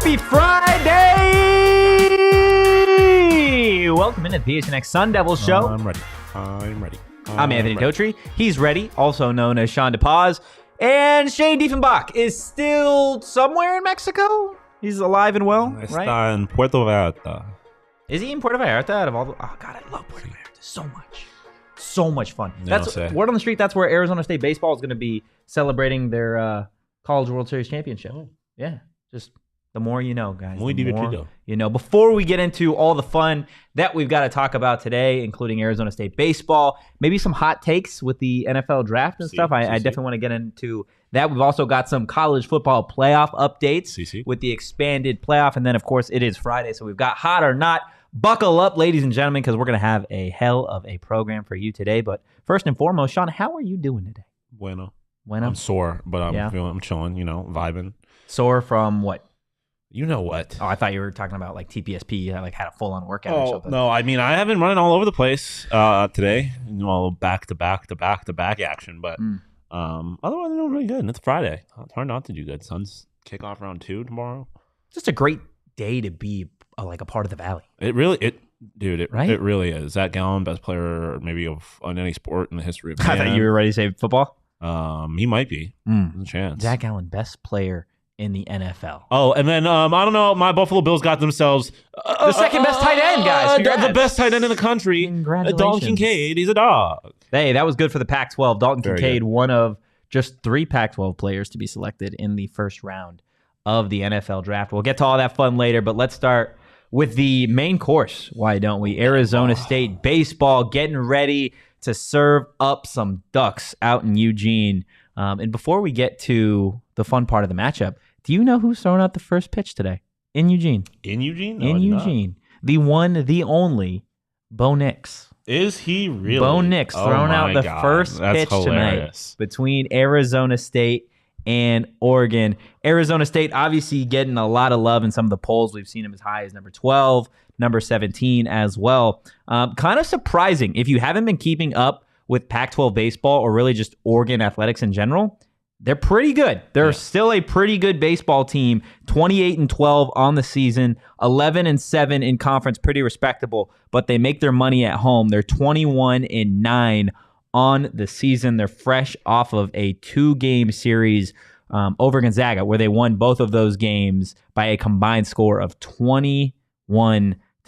Happy Friday! Welcome into the PHNX Sun Devils show. I'm ready. I'm Anthony Dotry. He's ready, also known as Shawn DePaz. And Shane Diefenbach is still somewhere in Mexico. He's alive and well, right? Está en Puerto Vallarta. Is he in Puerto Vallarta? Out of all the, oh God, I love Puerto Vallarta so much. So much fun. That's word on the street. That's where Arizona State baseball is going to be celebrating their College World Series championship. Oh. Yeah, just the more you know, guys. Muy divertido. You know, before we get into all the fun that we've got to talk about today, including Arizona State baseball, maybe some hot takes with the NFL draft and stuff. I definitely want to get into that. We've also got some college football playoff updates with the expanded playoff. And then, of course, it is Friday, so we've got hot or not. Buckle up, ladies and gentlemen, because we're going to have a hell of a program for you today. But first and foremost, Shawn, how are you doing today? Bueno. I'm sore, but I'm chilling, vibing. Sore from what? You know what? Oh, I thought you were talking about like TPSP, like had a full-on workout or something. No, I mean, I have been running all over the place today. Back-to-back action, but otherwise I'm doing really good. And it's Friday. It's hard not to do good. Suns kick off round 2 tomorrow. Just a great day to be like a part of the Valley. It really is. Zach Gallen, best player maybe on any sport in the history of man. I thought you were ready to say football. He might be. There's a chance. Zach Gallen, best player in the NFL. Oh, and then I don't know. My Buffalo Bills got themselves the second best tight end, guys. The best tight end in the country. Congratulations. Dalton Kincaid. He's a dog. Hey, that was good for the Pac-12. Dalton Kincaid, one of just 3 Pac-12 players to be selected in the first round of the NFL draft. We'll get to all that fun later, but let's start with the main course. Why don't we? Arizona State baseball getting ready to serve up some ducks out in Eugene. And before we get to the fun part of the matchup, do you know who's throwing out the first pitch today in Eugene? In Eugene? No, in Eugene. The one, the only, Bo Nix. Is he really? Bo Nix throwing out the first pitch tonight between Arizona State and Oregon. Arizona State obviously getting a lot of love in some of the polls. We've seen him as high as number 12, number 17 as well. Kind of surprising if you haven't been keeping up with Pac-12 baseball or really just Oregon athletics in general. They're pretty good. They're still a pretty good baseball team. 28-12 on the season, 11-7 in conference, pretty respectable. But they make their money at home. They're 21-9 on the season. They're fresh off of a 2-game series over Gonzaga, where they won both of those games by a combined score of 21-9.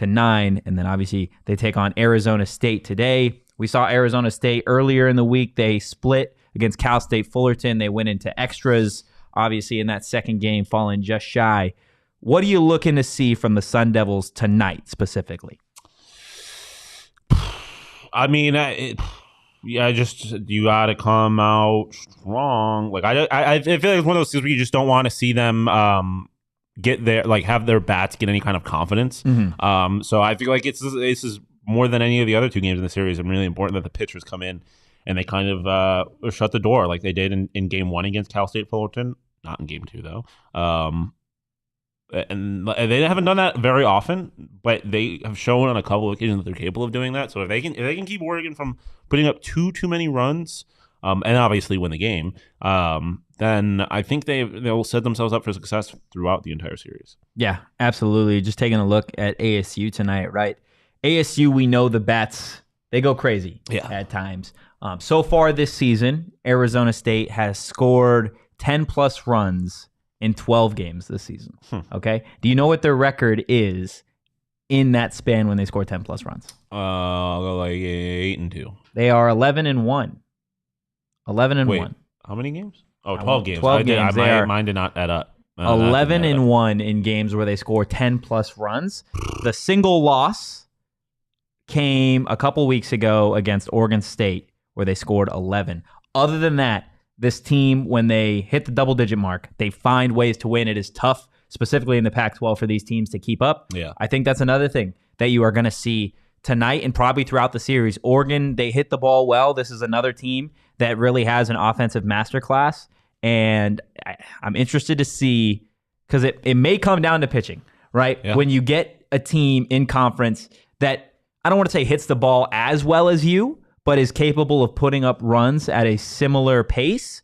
And then obviously they take on Arizona State today. We saw Arizona State earlier in the week. They split against Cal State Fullerton. They went into extras, obviously, in that second game, falling just shy. What are you looking to see from the Sun Devils tonight, specifically? I mean, you got to come out strong. Like I feel like it's one of those things where you just don't want to see them get their have their bats get any kind of confidence. Mm-hmm. So I feel like this is more than any of the other 2 games in the series. It's really important that the pitchers come in and they kind of shut the door like they did in game 1 against Cal State Fullerton. Not in game 2, though. And they haven't done that very often, but they have shown on a couple of occasions that they're capable of doing that. So if they can keep Oregon from putting up too many runs, and obviously win the game, then I think they'll set themselves up for success throughout the entire series. Yeah, absolutely. Just taking a look at ASU tonight, right? ASU, we know the bats, they go crazy at times. So far this season, Arizona State has scored 10-plus runs in 12 games this season. Okay? Do you know what their record is in that span when they score 10-plus runs? I'll go like 8-2. They are 11-1. 11-1. Wait, how many games? Oh, 12 games. 12 games. Mine did not add up. 11-1 in games where they score 10-plus runs. The single loss came a couple weeks ago against Oregon State, where they scored 11. Other than that, this team, when they hit the double-digit mark, they find ways to win. It is tough, specifically in the Pac-12, for these teams to keep up. Yeah. I think that's another thing that you are going to see tonight and probably throughout the series. Oregon, they hit the ball well. This is another team that really has an offensive masterclass, and I'm interested to see, because it may come down to pitching, right? Yeah. When you get a team in conference that, I don't want to say hits the ball as well as you, but is capable of putting up runs at a similar pace,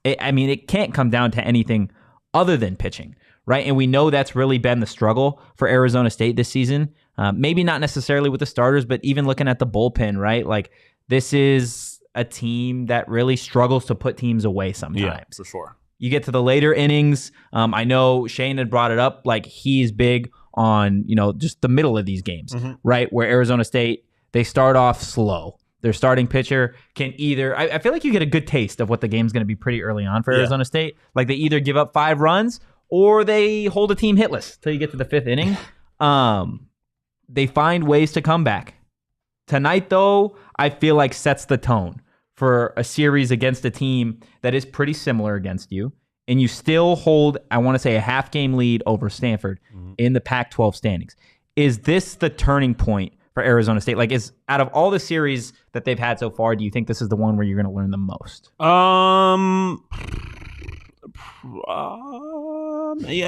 it can't come down to anything other than pitching, right? And we know that's really been the struggle for Arizona State this season. Maybe not necessarily with the starters, but even looking at the bullpen, right? Like, this is a team that really struggles to put teams away sometimes. Yeah, for sure. You get to the later innings. I know Shane had brought it up. Like, he's big on, just the middle of these games, right? Where Arizona State, they start off slow. Their starting pitcher can either, I feel like you get a good taste of what the game's going to be pretty early on for Arizona State. Like, they either give up 5 runs or they hold a team hitless till you get to the 5th inning. They find ways to come back. Tonight, though, I feel like sets the tone for a series against a team that is pretty similar against you, and you still hold, I want to say, a half-game lead over Stanford in the Pac-12 standings. Is this the turning point for Arizona State? Like, is out of all the series that they've had so far, do you think this is the one where you're going to learn the most? Yeah,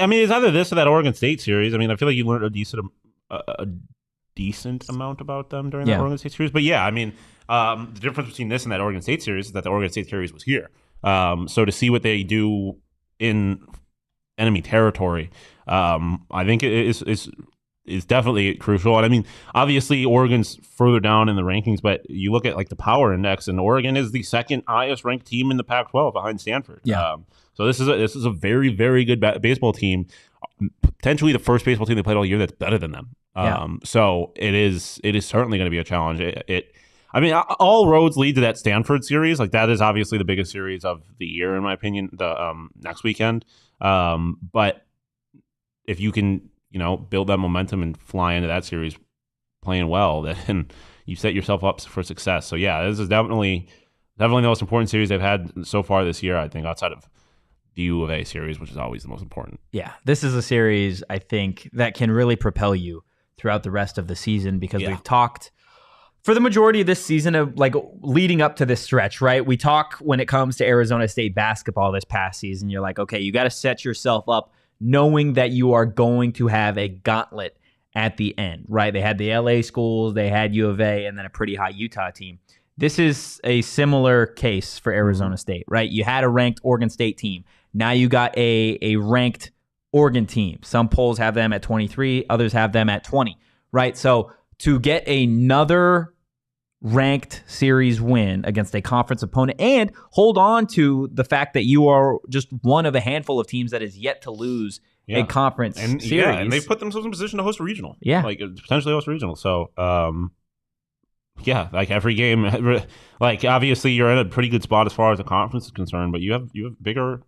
I mean, it's either this or that Oregon State series. I mean, I feel like you learned a decent amount about them during that Oregon State series. But yeah, I mean, the difference between this and that Oregon State series is that the Oregon State series was here. So to see what they do in enemy territory, I think it is definitely crucial. And I mean, obviously Oregon's further down in the rankings, but you look at like the power index, and Oregon is the second highest ranked team in the Pac-12 behind Stanford. Yeah. So this is a very, very good baseball team, potentially the first baseball team they played all year that's better than them. So it is certainly going to be a challenge. I mean, all roads lead to that Stanford series. Like, that is obviously the biggest series of the year, in my opinion, the next weekend. But if you can, build that momentum and fly into that series playing well, then you set yourself up for success. So yeah, this is definitely the most important series they've had so far this year, I think, outside of the U of A series, which is always the most important. Yeah, this is a series, I think, that can really propel you throughout the rest of the season, because we've talked for the majority of this season of like leading up to this stretch, right? We talk when it comes to Arizona State basketball this past season, you're like, okay, you got to set yourself up knowing that you are going to have a gauntlet at the end, right? They had the LA schools, they had U of A, and then a pretty high Utah team. This is a similar case for Arizona State, right? You had a ranked Oregon State team. Now you got a ranked Oregon team. Some polls have them at 23, others have them at 20, right? So to get another ranked series win against a conference opponent and hold on to the fact that you are just one of a handful of teams that is yet to lose a conference series. Yeah, and they put themselves in position to host a regional. Yeah. Like, potentially host a regional. So, yeah, like every game, like obviously you're in a pretty good spot as far as the conference is concerned, but you have bigger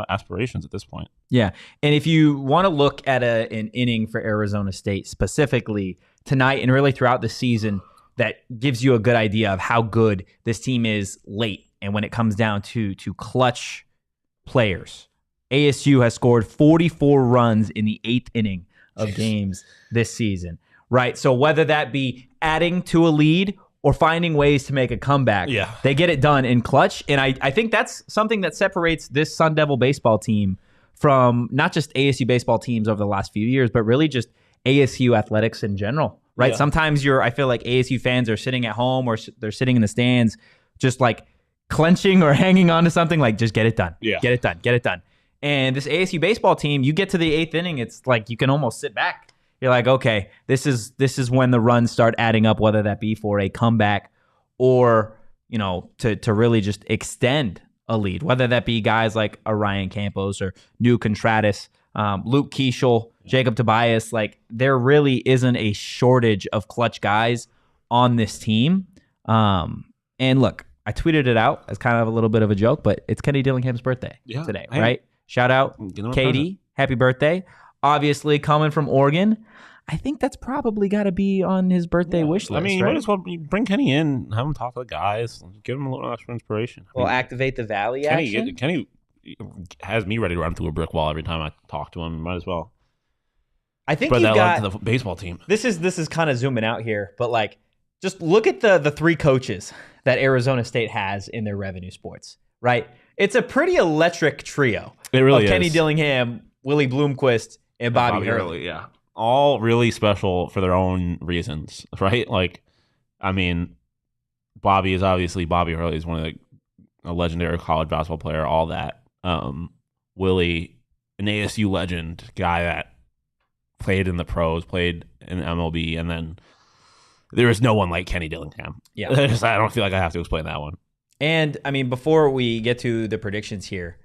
aspirations at this point. Yeah, and if you want to look at an inning for Arizona State specifically tonight and really throughout the season, that gives you a good idea of how good this team is late and when it comes down to clutch players. ASU has scored 44 runs in the 8th inning of games this season, right? So whether that be adding to a lead or finding ways to make a comeback, they get it done in clutch. And I think that's something that separates this Sun Devil baseball team from not just ASU baseball teams over the last few years, but really just ASU athletics in general, right? Sometimes I feel like ASU fans are sitting at home or they're sitting in the stands just like clenching or hanging on to something, like, just get it done. Get it done. Get it done. And this ASU baseball team, you get to the 8th inning, it's like you can almost sit back. You're like, okay, this is when the runs start adding up, whether that be for a comeback or, to really just extend a lead, whether that be guys like Ryan Campos or New Contratis, Luke Keeschel, Jacob Tobias. Like, there really isn't a shortage of clutch guys on this team. And look, I tweeted it out as kind of a little bit of a joke, but it's Kenny Dillingham's birthday today, right? Shout out, Katie. Happy birthday. Obviously, coming from Oregon, I think that's probably got to be on his birthday wish list. I mean, you might as well bring Kenny in, have him talk to the guys, give him a little extra inspiration. Activate the Valley action. Kenny has me ready to run through a brick wall every time I talk to him. Might as well. I think spread you've that got love to the baseball team. This is kind of zooming out here, but like, just look at the 3 coaches that Arizona State has in their revenue sports, right? It's a pretty electric trio. It really is. Kenny Dillingham, Willie Bloomquist, and Bobby Hurley. Yeah. All really special for their own reasons, right? Like, I mean, Bobby Hurley is one of a legendary college basketball player, all that. Willie an ASU legend, guy that played in the pros, played in MLB, and then there is no one like Kenny Dillingham. Yeah. I don't feel like I have to explain that one. And, I mean, before we get to the predictions here,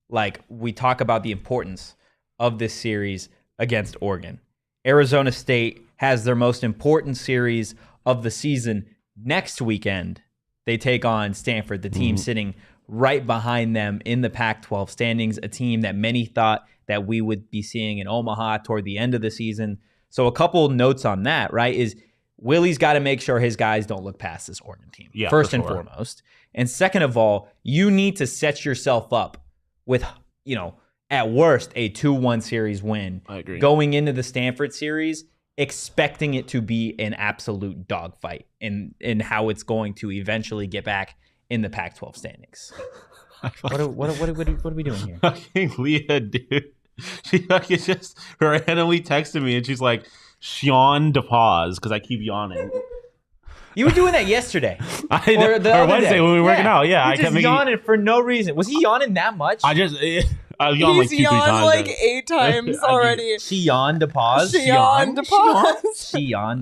like, we talk about the importance of this series against Oregon. Arizona State has their most important series of the season next weekend. They take on Stanford, the team sitting right behind them in the Pac-12 standings, a team that many thought that we would be seeing in Omaha toward the end of the season. So a couple notes on that, right, is Willie's got to make sure his guys don't look past this Oregon team, first and foremost. And second of all, you need to set yourself up with, you know, at worst, a 2-1 series win. I agree. Going into the Stanford series, expecting it to be an absolute dogfight in how it's going to eventually get back in the Pac-12 standings. What are we doing here? Fucking Leah, dude. She fucking just randomly texted me and she's like, Shawn DePause, because I keep yawning. You were doing that yesterday. Or Wednesday when we were working out. Yeah, I kept yawning for no reason. Was he yawning that much? I yawned like 2-3 times. Like 8 times already. She yawned to pause. She yawned to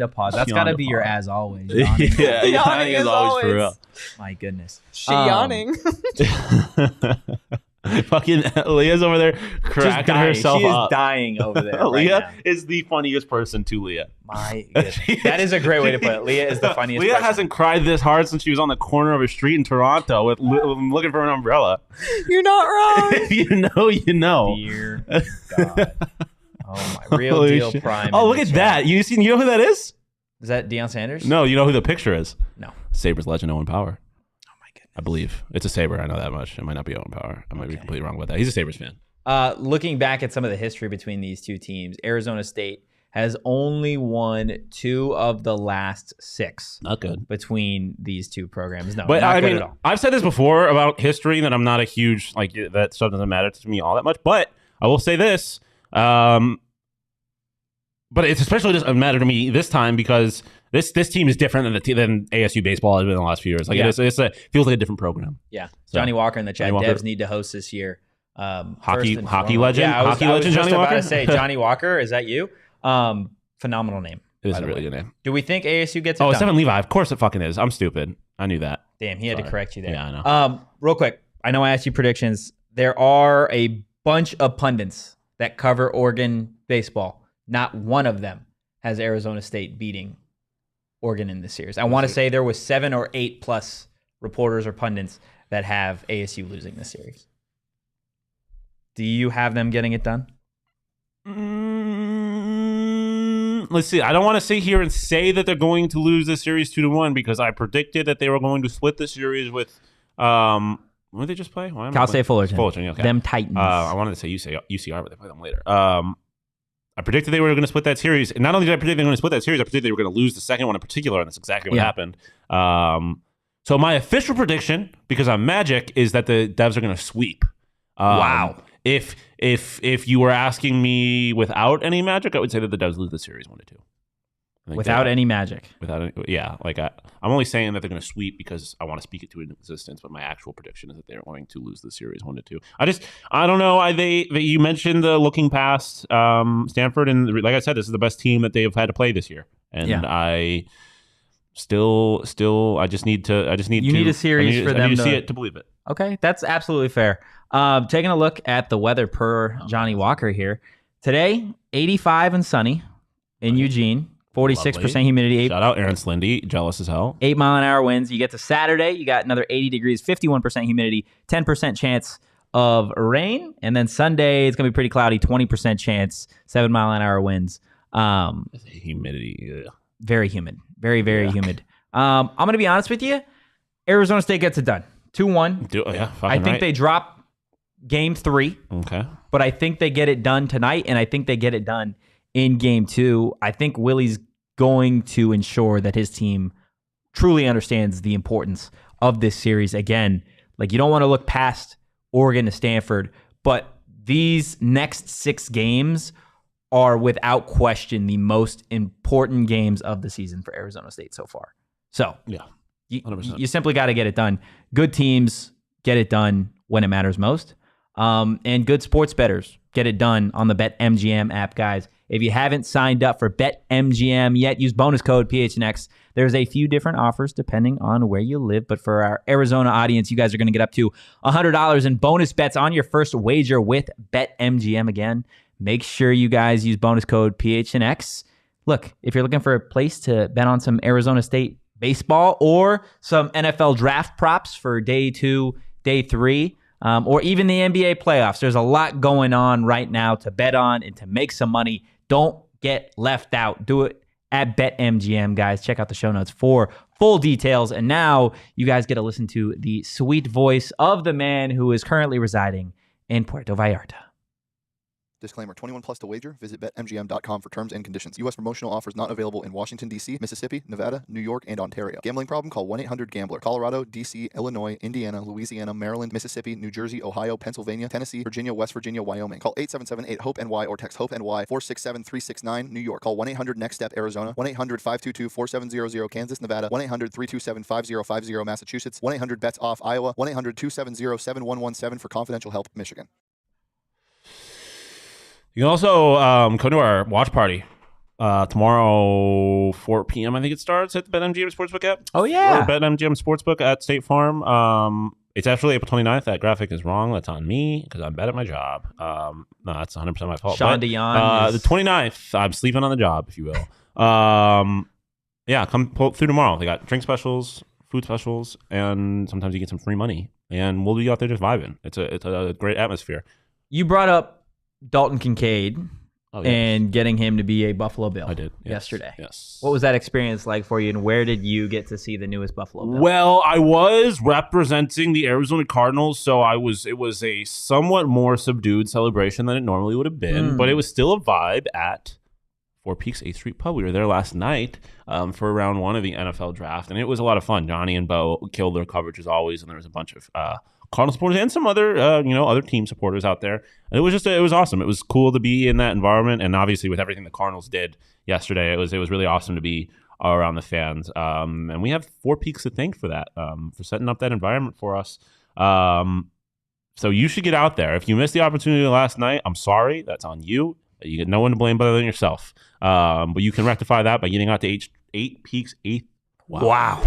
pause. That's got to be your as always. Yeah, yawning is always for real. My goodness. She yawning. Fucking Leah's over there cracking herself up. She is dying over there. Leah is the funniest person to Leah. My goodness. That is a great way to put it. Leah is the funniest Leah person. hasn't cried this hard since she was on the corner of a street in Toronto with looking for an umbrella. You're not wrong. You know. Dear God. Oh, my real deal shit. prime. Oh, look at that. You know who that is? Is that Deion Sanders? No, you know who the picture is? No. Sabres legend Owen Power. I believe it's a Sabre. I know that much. It might not be Owen Power. I might be completely wrong about that. He's a Sabres fan. Looking back at some of the history between these two teams, Arizona State has only won 2 of the last 6. Not good between these two programs. No, but not I good mean, at all. I've said this before about history that I'm not a huge that stuff doesn't matter to me all that much. But I will say this. But it especially doesn't matter to me this time because this team is different than ASU baseball has been in the last few years. Like it feels like a different program. Yeah, Johnny Walker and the Chat Devs need to host this year. Hockey legend. Yeah, I was Johnny just Walker. about to say Johnny Walker. Is that you? Phenomenal name. It is a really good name. Do we think ASU gets it done? It's Evan Levi. Of course it fucking is. I'm stupid. I knew that. Damn, he had to correct you there. Yeah, I know. Real quick, I know I asked you predictions. There are a bunch of pundits that cover Oregon baseball. Not one of them has Arizona State beating Oregon in this series. I want to say there was 7 or 8 plus reporters or pundits that have ASU losing this series. Do you have them getting it done? Let's see. I don't want to sit here and say that they're going to lose this series 2-1 because I predicted that they were going to split the series with when did they just play? Cal State Fullerton. Fullerton, okay. Them Titans. I wanted to say UCR, but they play them later. I predicted they were going to split that series. And not only did I predict they were going to split that series, I predicted they were going to lose the second one in particular, and that's exactly what happened. So my official prediction, because I'm Magic, is that the Devs are going to sweep. Wow. If you were asking me without any Magic, I would say that the Devs lose the series 1-2. Without any Magic. I'm only saying that they're going to sweep because I want to speak it to existence, but my actual prediction is that they're going to lose the series 1-2. I don't know. You mentioned the looking past Stanford, and like I said, this is the best team that they've had to play this year, and I still I just need to. You need a series for them. I need to see it to believe it. Okay, that's absolutely fair. Taking a look at the weather per Johnny Walker here today, 85 and sunny in Eugene. 46% humidity. Shout out Aaron Slindy, jealous as hell. 8 mile an hour winds. You get to Saturday, you got another 80 degrees, 51% humidity, 10% chance of rain. And then Sunday, it's going to be pretty cloudy, 20% chance, 7 mile an hour winds. Humidity. Ugh. Very humid. Very, very humid. I'm going to be honest with you. Arizona State gets it done. 2-1. I think they drop game 3. Okay. But I think they get it done tonight, and I think they get it done in game 2. I think Willie's going to ensure that his team truly understands the importance of this series. Again, like, you don't want to look past Oregon to Stanford, but these next 6 games are without question the most important games of the season for Arizona State so far. So you simply got to get it done. Good teams get it done when it matters most. And good sports bettors get it done on the BetMGM app, guys. If you haven't signed up for BetMGM yet, use bonus code PHNX. There's a few different offers depending on where you live, but for our Arizona audience, you guys are going to get up to $100 in bonus bets on your first wager with BetMGM. Again, make sure you guys use bonus code PHNX. Look, if you're looking for a place to bet on some Arizona State baseball or some NFL draft props for day 2, day 3, or even the NBA playoffs, there's a lot going on right now to bet on and to make some money. Don't get left out. Do it at BetMGM, guys. Check out the show notes for full details. And now you guys get to listen to the sweet voice of the man who is currently residing in Puerto Vallarta. Disclaimer, 21 plus to wager. Visit BetMGM.com for terms and conditions. U.S. promotional offers not available in Washington, D.C., Mississippi, Nevada, New York, and Ontario. Gambling problem? Call 1-800-GAMBLER. Colorado, D.C., Illinois, Indiana, Louisiana, Maryland, Mississippi, New Jersey, Ohio, Pennsylvania, Tennessee, Virginia, West Virginia, Wyoming. Call 877-8-HOPE-NY or text HOPE-NY 467-369, New York. Call 1-800-NEXT-STEP, Arizona. 1-800-522-4700, Kansas, Nevada. 1-800-327-5050, Massachusetts. 1-800-BETS-OFF, Iowa. 1-800-270-7117 for confidential help, Michigan. You can also come to our watch party tomorrow, 4 p.m. I think it starts at the BetMGM Sportsbook app. Oh, yeah. Or BetMGM Sportsbook at State Farm. It's actually April 29th. That graphic is wrong. That's on me because I'm bad at my job. No, that's 100% my fault. Shawn Dion. The 29th, I'm sleeping on the job, if you will. Yeah, come pull through tomorrow. They got drink specials, food specials, and sometimes you get some free money. And we'll be out there just vibing. It's a great atmosphere. You brought up Dalton Kincaid yes. and getting him to be a Buffalo Bill. I did yesterday. Yes. What was that experience like for you, and where did you get to see the newest Buffalo Bill? Well, I was representing the Arizona Cardinals, so it was a somewhat more subdued celebration than it normally would have been, but it was still a vibe at Four Peaks 8th Street Pub. We were there last night for round 1 of the NFL draft, and it was a lot of fun. Johnny and Bo killed their coverage as always, and there was a bunch of Cardinal supporters and some other, other team supporters out there. And it was awesome. It was cool to be in that environment. And obviously with everything the Cardinals did yesterday, it was really awesome to be around the fans. And we have Four Peaks to thank for that, for setting up that environment for us. So you should get out there. If you missed the opportunity last night, I'm sorry. That's on you. You get no one to blame other than yourself. But you can rectify that by getting out to 8 Peaks 8th. Wow.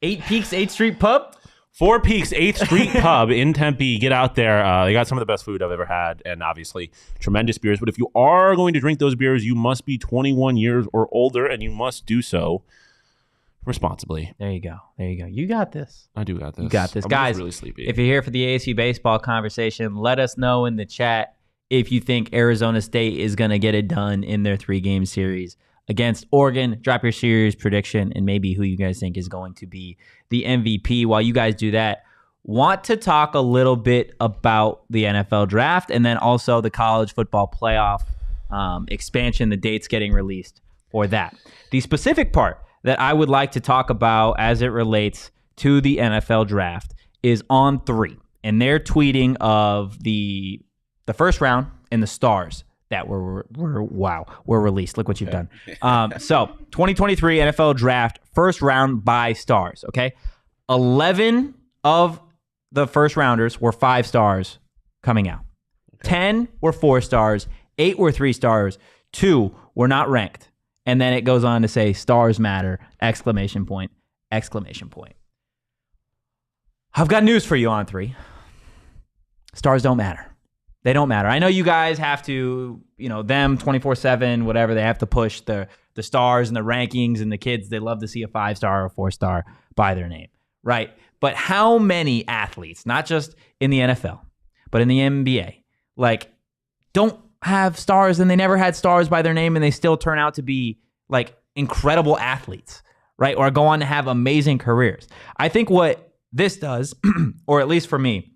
8 Peaks 8th Street Pub? Four Peaks 8th Street Pub in Tempe. Get out there. They got some of the best food I've ever had, and obviously tremendous beers. But if you are going to drink those beers, you must be 21 years or older, and you must do so responsibly. There you go. You got this. I do got this. You got this. I'm Guys, really sleepy. If you're here for the ASU baseball conversation, let us know in the chat if you think Arizona State is going to get it done in their 3-game series against Oregon. Drop your series prediction and maybe who you guys think is going to be the MVP. While you guys do that, want to talk a little bit about the NFL draft and then also the college football playoff expansion, the dates getting released for that. The specific part that I would like to talk about as it relates to the NFL draft is On3, and they're tweeting of the first round and the stars that were released. Look what you've done. So 2023 NFL draft first round by stars. Okay, 11 of the first rounders were 5 stars coming out. 10 were 4 stars. 8 were 3 stars. 2 were not ranked. And then it goes on to say stars matter! ! I've got news for you, On3. Stars don't matter. They don't matter. I know you guys have to, them 24/7, whatever. They have to push the stars and the rankings, and the kids, they love to see a 5-star or 4-star by their name, right? But how many athletes, not just in the NFL, but in the NBA, don't have stars and they never had stars by their name and they still turn out to be incredible athletes, right? Or go on to have amazing careers. I think what this does, or at least for me,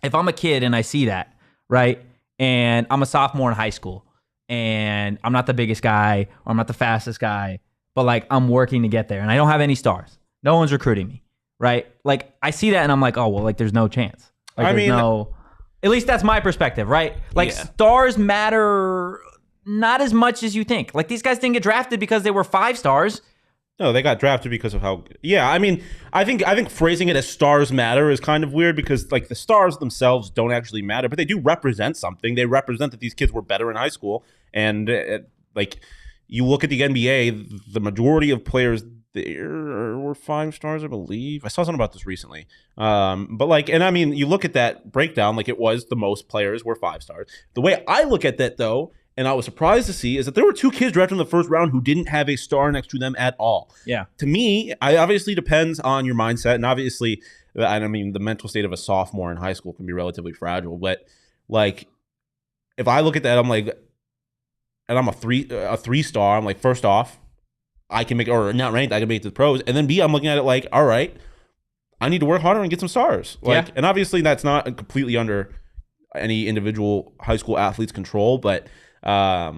if I'm a kid and I see that, right? And I'm a sophomore in high school and I'm not the biggest guy or I'm not the fastest guy, but I'm working to get there and I don't have any stars. No one's recruiting me, right? I see that and I'm like, oh, well, there's no chance. At least that's my perspective, right? Stars matter not as much as you think. These guys didn't get drafted because they were 5 stars. No, they got drafted because of how. Yeah, I mean, I think phrasing it as stars matter is kind of weird because like the stars themselves don't actually matter, but they do represent something. They represent that these kids were better in high school, and like you look at the NBA, the majority of players there were 5 stars, I believe. I saw something about this recently, but like, and I mean, you look at that breakdown, like it was the most players were 5 stars. The way I look at that though. And I was surprised to see is that there were 2 kids drafted in the first round who didn't have a star next to them at all. Yeah. To me, I obviously depends on your mindset. And obviously, I mean, the mental state of a sophomore in high school can be relatively fragile. But like, if I look at that, I'm like, and I'm a 3-star, I'm like, first off, I can make, or not ranked, I can make it to the pros. And then B, I'm looking at it like, all right, I need to work harder and get some stars. Like, and obviously that's not completely under any individual high school athlete's control, but I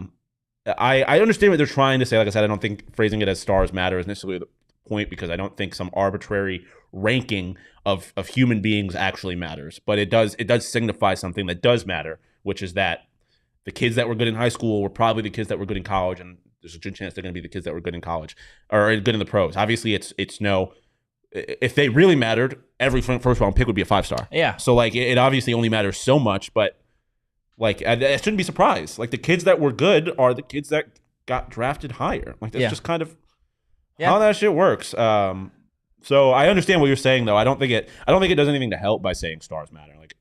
understand what they're trying to say. Like I said, I don't think phrasing it as stars matter is necessarily the point because I don't think some arbitrary ranking of human beings actually matters. But it does signify something that does matter, which is that the kids that were good in high school were probably the kids that were good in college, and there's a good chance they're going to be the kids that were good in college or good in the pros. Obviously, it's no. If they really mattered, every first round pick would be a 5-star. Yeah. So like it obviously only matters so much, but. Like, I shouldn't be surprised. Like, the kids that were good are the kids that got drafted higher. Like, that's just kind of how that shit works. So I understand what you're saying, though. I don't think it does anything to help by saying stars matter. Like,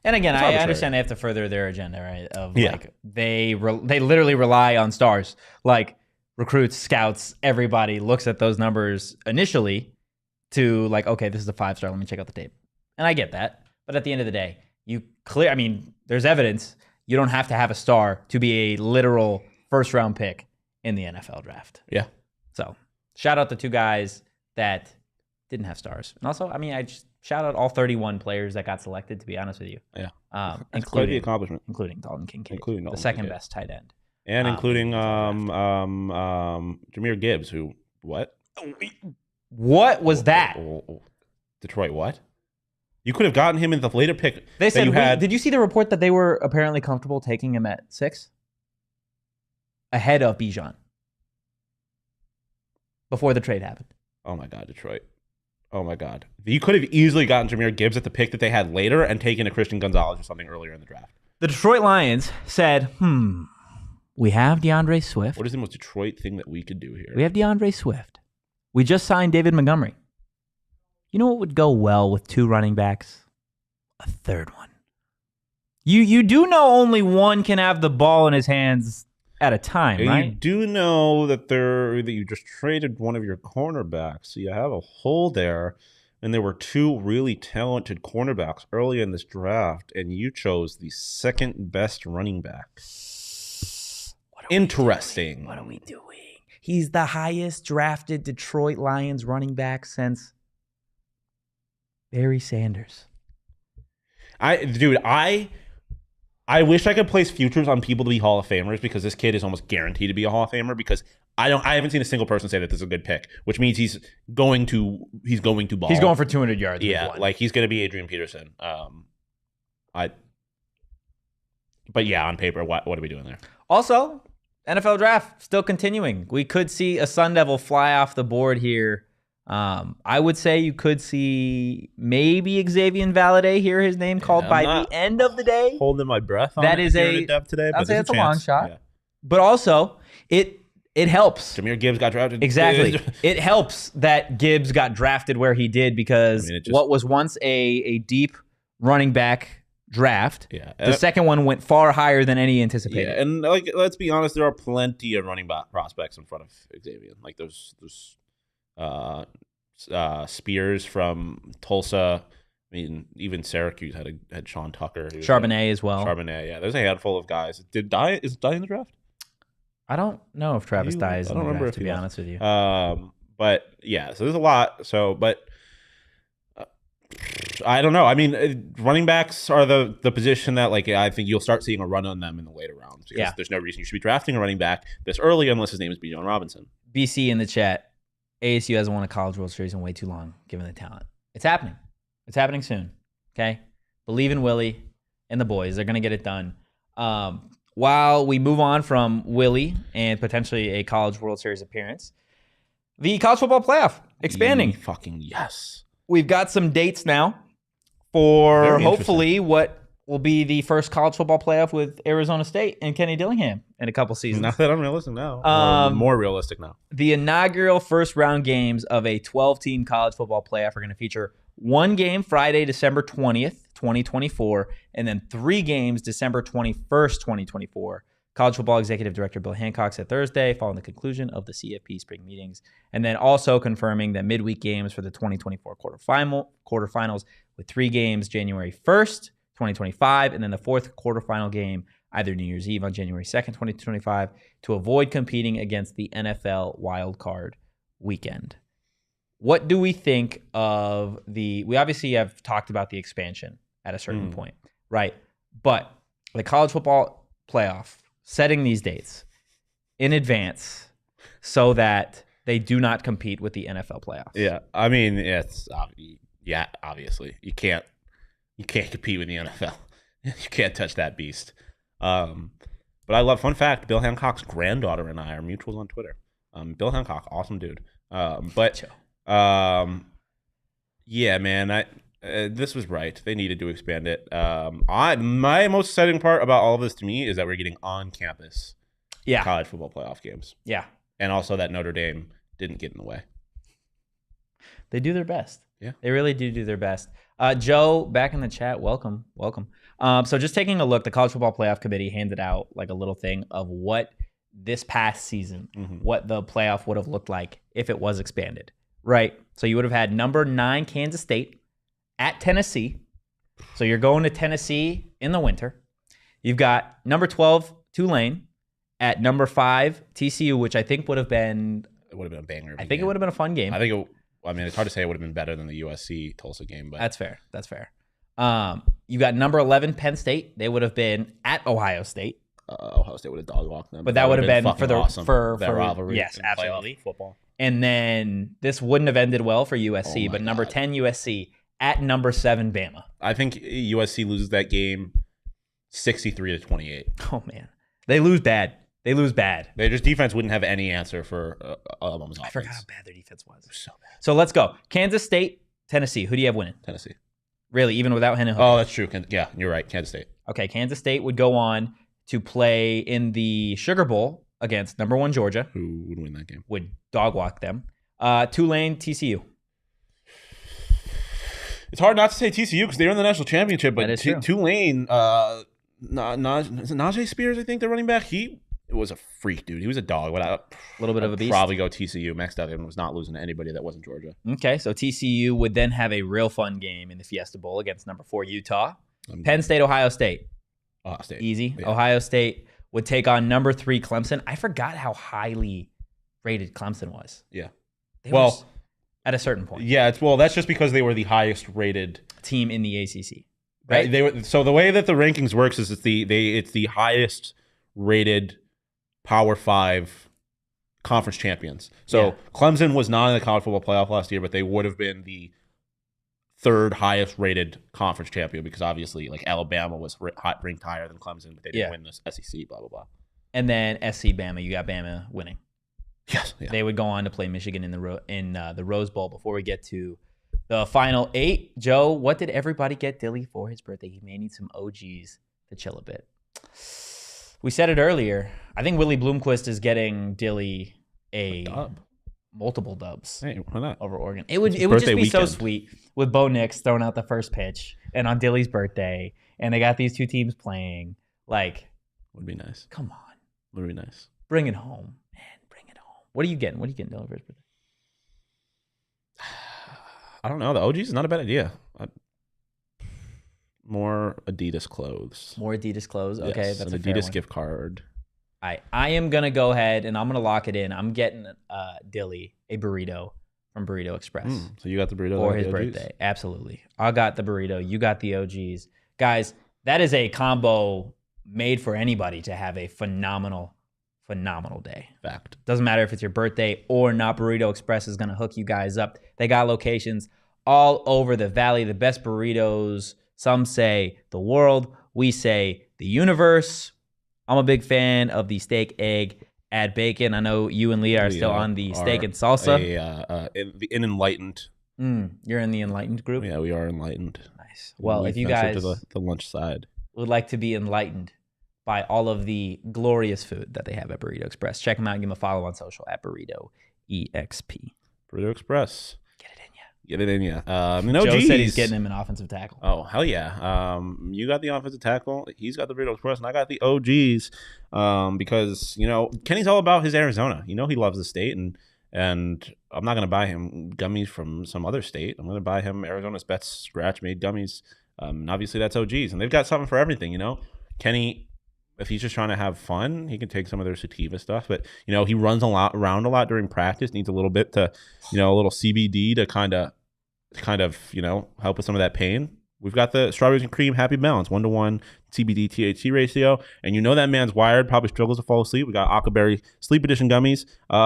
and again, I understand they have to further their agenda, right? Of like they literally rely on stars. Like recruits, scouts, everybody looks at those numbers initially to like, okay, this is a 5-star. Let me check out the tape. And I get that, but at the end of the day. I mean, there's evidence you don't have to have a star to be a literal first-round pick in the NFL draft. Yeah. So, shout out the 2 guys that didn't have stars. And also, I mean, I just shout out all 31 players that got selected, to be honest with you. Yeah. Including the accomplishment. Including Dalton Kincaid, including Dalton the second Kincaid. best tight end. And including Jahmyr Gibbs, who, what? What was that? Detroit, what? You could have gotten him in the later pick. They said, did you see the report that they were apparently comfortable taking him at 6? Ahead of Bijan. Before the trade happened. Oh my God, Detroit. Oh my God. You could have easily gotten Jahmyr Gibbs at the pick that they had later and taken a Christian Gonzalez or something earlier in the draft. The Detroit Lions said, we have DeAndre Swift. What is the most Detroit thing that we could do here? We have DeAndre Swift. We just signed David Montgomery. You know what would go well with 2 running backs? A 3rd one. You do know only one can have the ball in his hands at a time, right? You do know that you just traded one of your cornerbacks, so you have a hole there, and there were 2 really talented cornerbacks early in this draft, and you chose the 2nd best running back. Interesting. What are we doing? He's the highest drafted Detroit Lions running back since Barry Sanders. I wish I could place futures on people to be Hall of Famers because this kid is almost guaranteed to be a Hall of Famer because I haven't seen a single person say that this is a good pick, which means he's going to ball. He's going for 200 yards. Yeah, like he's going to be Adrian Peterson. But yeah, on paper, what are we doing there? Also, NFL draft still continuing. We could see a Sun Devil fly off the board here. I would say you could see maybe Xavier Valladay hear his name called by the end of the day. Holding my breath on that is a depth today, I'll but say that's a long shot. Yeah. But also, it helps. Jahmyr Gibbs got drafted. Exactly. It helps that Gibbs got drafted where he did because what was once a deep running back draft, the second one went far higher than any anticipated. Yeah, and like let's be honest, there are plenty of running back prospects in front of Xavier. Like there's Spears from Tulsa. I mean, even Syracuse had Sean Tucker. Charbonnet as well. Charbonnet, yeah. There's a handful of guys. Is Dye in the draft? I don't know if Travis Dye is in the draft, to be honest with you. But yeah, so there's a lot. But I don't know. I mean, running backs are the position that like I think you'll start seeing a run on them in the later rounds because there's no reason you should be drafting a running back this early unless his name is Bijan Robinson. BC in the chat. ASU hasn't won a College World Series in way too long, given the talent. It's happening. It's happening soon. Okay? Believe in Willie and the boys. They're going to get it done. While we move on from Willie and potentially a College World Series appearance, The college football playoff expanding. Fucking yes. We've got some dates now for hopefully what will be the first college football playoff with Arizona State and Kenny Dillingham in a couple seasons. Not that unrealistic now. More realistic now. The inaugural first round games of a 12-team college football playoff are going to feature one game Friday, December 20th, 2024, and then 3 games December 21st, 2024. College Football Executive Director Bill Hancock said Thursday, following the conclusion of the CFP spring meetings, and then also confirming that midweek games for the 2024 quarterfinals with 3 games January 1st, 2025, and then the 4th quarterfinal game either New Year's Eve on January 2nd, 2025, to avoid competing against the NFL wildcard weekend. What do we think of we obviously have talked about the expansion at a certain point, right? But the college football playoff, setting these dates in advance so that they do not compete with the NFL playoffs. Yeah, I mean, obviously. You can't compete with the NFL. You can't touch that beast. But I love, fun fact, Bill Hancock's granddaughter and I are mutuals on Twitter. Bill Hancock, awesome dude. Yeah, man, this was right. They needed to expand it. My most exciting part about all of this to me is that we're getting on-campus college football playoff games. Yeah. And also that Notre Dame didn't get in the way. They do their best. Yeah. They really do their best. Joe, back in the chat, welcome. So just taking a look, the College Football Playoff Committee handed out like a little thing of what this past season, what the playoff would have looked like if it was expanded, right? So you would have had number 9 Kansas State at Tennessee. So you're going to Tennessee in the winter. You've got number 12 Tulane at number 5 TCU, which I think would have been... It would have been a banger. I think it would have been a fun game. It's hard to say it would have been better than the USC Tulsa game, but that's fair. You got number 11 Penn State. They would have been at Ohio State. Ohio State would have dog walked them, but that would have been for that rivalry. Yes, absolutely. Football. And then this wouldn't have ended well for USC, but number 10 USC at number 7 Bama. I think USC loses that game 63-28. Oh man, they lose bad. Their defense wouldn't have any answer for Alabama's offense. I forgot how bad their defense was. It was so bad. So let's go. Kansas State, Tennessee. Who do you have winning? Tennessee. Really, even without Henry Hooker? Oh, that's true. Yeah, you're right. Kansas State. Okay, Kansas State would go on to play in the Sugar Bowl against number 1 Georgia. Who would win that game? Would dog walk them. Tulane, TCU. It's hard not to say TCU because they're in the national championship, but Tulane, Najee Spears, I think, the running back, he was a freak, dude. He was a dog. A little bit of a beast. Probably go TCU. Max Duggan was not losing to anybody that wasn't Georgia. Okay, so TCU would then have a real fun game in the Fiesta Bowl against number 4 Utah. Penn State, Ohio State. Ohio State. Easy. Yeah. Ohio State would take on number 3 Clemson. I forgot how highly rated Clemson was. Yeah. At a certain point. Yeah, that's just because they were the highest rated team in the ACC. Right? They were, so the way that the rankings works is it's the highest rated Power 5 conference champions. So Clemson was not in the college football playoff last year, but they would have been the 3rd highest rated conference champion because obviously like Alabama was ranked higher than Clemson, but they didn't win this SEC, blah, blah, blah. And then SC Bama, you got Bama winning. Yes. Yeah. They would go on to play Michigan in the Rose Bowl before we get to the final 8. Joe, what did everybody get Dilly for his birthday? He may need some OGs to chill a bit. We said it earlier. I think Willie Bloomquist is getting Dilly a dub. Multiple dubs. Hey, why not? Over Oregon. It would just be so sweet with Bo Nix throwing out the first pitch and on Dilly's birthday, and they got these 2 teams playing. Like, would be nice. Come on. Would be nice. Bring it home, man. Bring it home. What are you getting? Dilly for his birthday? I don't know. The OGs is not a bad idea. More Adidas clothes. Okay, yes, that's an Adidas gift card. I am going to go ahead and I'm going to lock it in. I'm getting Dilly a burrito from Burrito Express. So you got the burrito for his birthday. Absolutely. I got the burrito. You got the OGs. Guys, that is a combo made for anybody to have a phenomenal day. Fact. Doesn't matter if it's your birthday or not. Burrito Express is going to hook you guys up. They got locations all over the valley. The best burritos. Some say the world. We say the universe. I'm a big fan of the steak, egg, Add bacon. I know you and Leah are still on the steak and salsa. In enlightened. You're in the enlightened group? Yeah, we are enlightened. Nice. Well, if you guys to the lunch side would like to be enlightened by all of the glorious food that they have at Burrito Express, check them out and give them a follow on social at Burrito EXP. Burrito Express. Get it in ya. Get it in ya. Joe said he's getting him an offensive tackle. Oh, hell yeah. You got the offensive tackle. He's got the Burrito Express, and I got the OGs. Because, Kenny's all about his Arizona. He loves the state, and I'm not going to buy him gummies from some other state. I'm going to buy him Arizona's best scratch-made gummies. Obviously, that's OGs, and they've got something for everything, Kenny, if he's just trying to have fun, he can take some of their sativa stuff. But, he runs around a lot during practice, needs a little bit to, a little CBD to kind of, help with some of that pain. We've got the strawberries and cream happy balance, 1-to-1 CBD THC ratio. And that man's wired, probably struggles to fall asleep. We got Aquaberry Sleep Edition gummies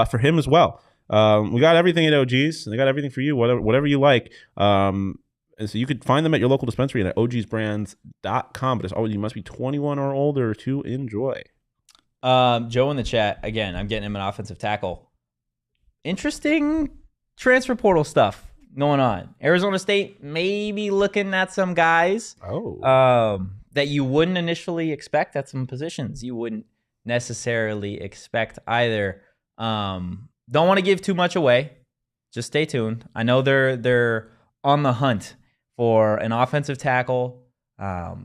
for him as well. We got everything at OGs. They got everything for you, whatever you like. And so you could find them at your local dispensary and at ogsbrands.com. But you must be 21 or older to enjoy. Joe in the chat, again, I'm getting him an offensive tackle. Interesting transfer portal stuff going on. Arizona State maybe looking at some guys that you wouldn't initially expect at some positions. You wouldn't necessarily expect either. Don't want to give too much away. Just stay tuned. I know they're on the hunt for an offensive tackle,